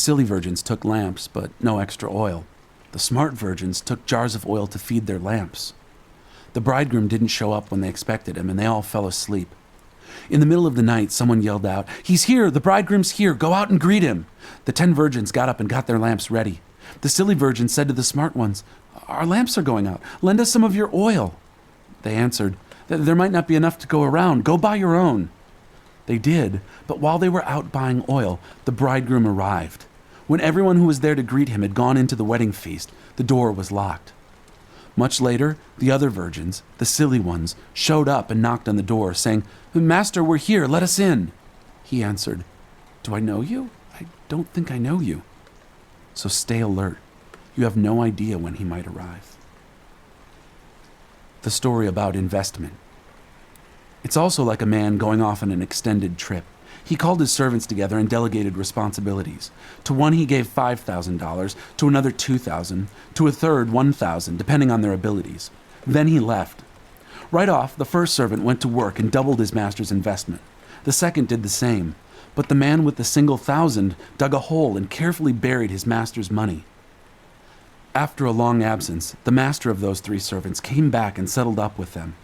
silly virgins took lamps, but no extra oil. The smart virgins took jars of oil to feed their lamps. The bridegroom didn't show up when they expected him, and they all fell asleep. In the middle of the night, someone yelled out, "He's here! The bridegroom's here! Go out and greet him!" The 10 virgins got up and got their lamps ready. The silly virgins said to the smart ones, "Our lamps are going out. Lend us some of your oil." They answered, "There might not be enough to go around. Go buy your own." They did, but while they were out buying oil, the bridegroom arrived. When everyone who was there to greet him had gone into the wedding feast, the door was locked. Much later, the other virgins, the silly ones, showed up and knocked on the door, saying, "Master, we're here, let us in." He answered, "Do I know you? I don't think I know you." So stay alert. You have no idea when he might arrive. The story about investment. It's also like a man going off on an extended trip. He called his servants together and delegated responsibilities. To one he gave $5,000, to another $2,000, to a third $1,000, depending on their abilities. Then he left. Right off, the first servant went to work and doubled his master's investment. The second did the same, but the man with the single $1,000 dug a hole and carefully buried his master's money. After a long absence, the master of those 3 servants came back and settled up with them.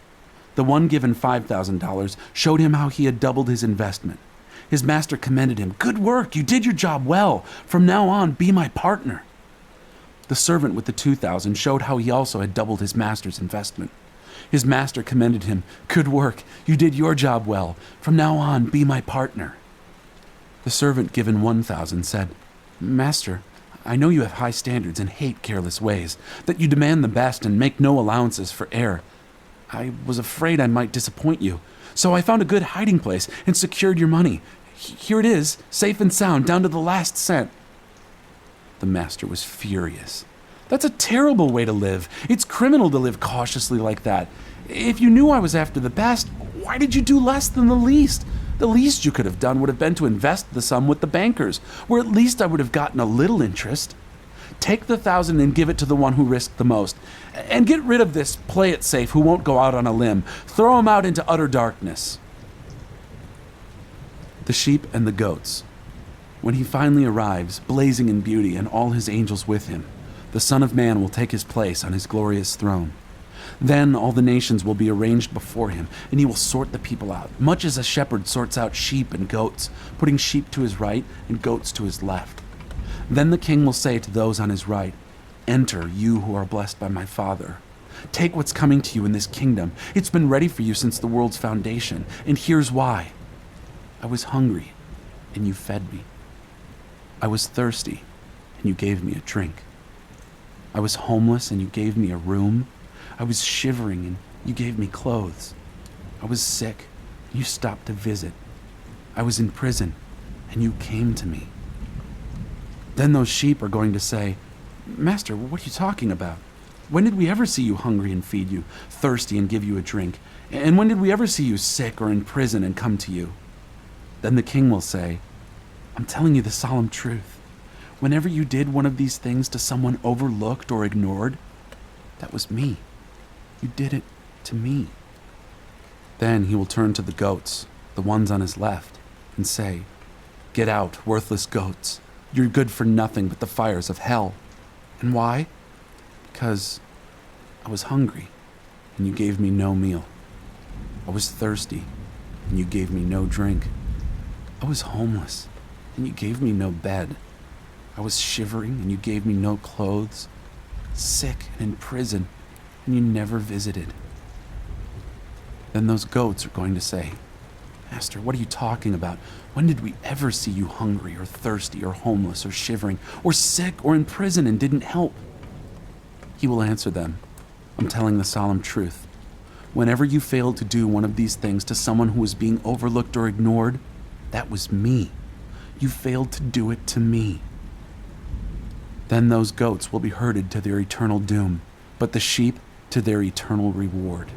The one given $5,000 showed him how he had doubled his investment. His master commended him. "Good work, you did your job well. From now on, be my partner." The servant with the $2,000 showed how he also had doubled his master's investment. His master commended him. "Good work, you did your job well. From now on, be my partner." The servant given $1,000 said, "Master, I know you have high standards and hate careless ways, that you demand the best and make no allowances for error. I was afraid I might disappoint you, so I found a good hiding place and secured your money. Here it is, safe and sound, down to the last cent." The master was furious. "That's a terrible way to live. It's criminal to live cautiously like that. If you knew I was after the best, why did you do less than the least? The least you could have done would have been to invest the sum with the bankers, where at least I would have gotten a little interest. Take the 1,000 and give it to the one who risked the most. And get rid of this play it safe who won't go out on a limb. Throw him out into utter darkness." The sheep and the goats. When he finally arrives, blazing in beauty and all his angels with him, the Son of Man will take his place on his glorious throne. Then all the nations will be arranged before him, and he will sort the people out, much as a shepherd sorts out sheep and goats, putting sheep to his right and goats to his left. Then the king will say to those on his right, "Enter, you who are blessed by my Father. Take what's coming to you in this kingdom. It's been ready for you since the world's foundation, and here's why. I was hungry, and you fed me. I was thirsty, and you gave me a drink. I was homeless, and you gave me a room. I was shivering, and you gave me clothes. I was sick, and you stopped to visit. I was in prison, and you came to me." Then those sheep are going to say, "Master, what are you talking about? When did we ever see you hungry and feed you, thirsty and give you a drink? And when did we ever see you sick or in prison and come to you?" Then the king will say, "I'm telling you the solemn truth. Whenever you did one of these things to someone overlooked or ignored, that was me. You did it to me." Then he will turn to the goats, the ones on his left, and say, "Get out, worthless goats. You're good for nothing but the fires of hell." And why? Because I was hungry, and you gave me no meal. I was thirsty, and you gave me no drink. I was homeless, and you gave me no bed. I was shivering, and you gave me no clothes. Sick and in prison, and you never visited. Then those goats are going to say, "Master, what are you talking about? When did we ever see you hungry or thirsty or homeless or shivering or sick or in prison and didn't help?" He will answer them, "I'm telling the solemn truth. Whenever you failed to do one of these things to someone who was being overlooked or ignored, that was me. You failed to do it to me." Then those goats will be herded to their eternal doom, but the sheep to their eternal reward.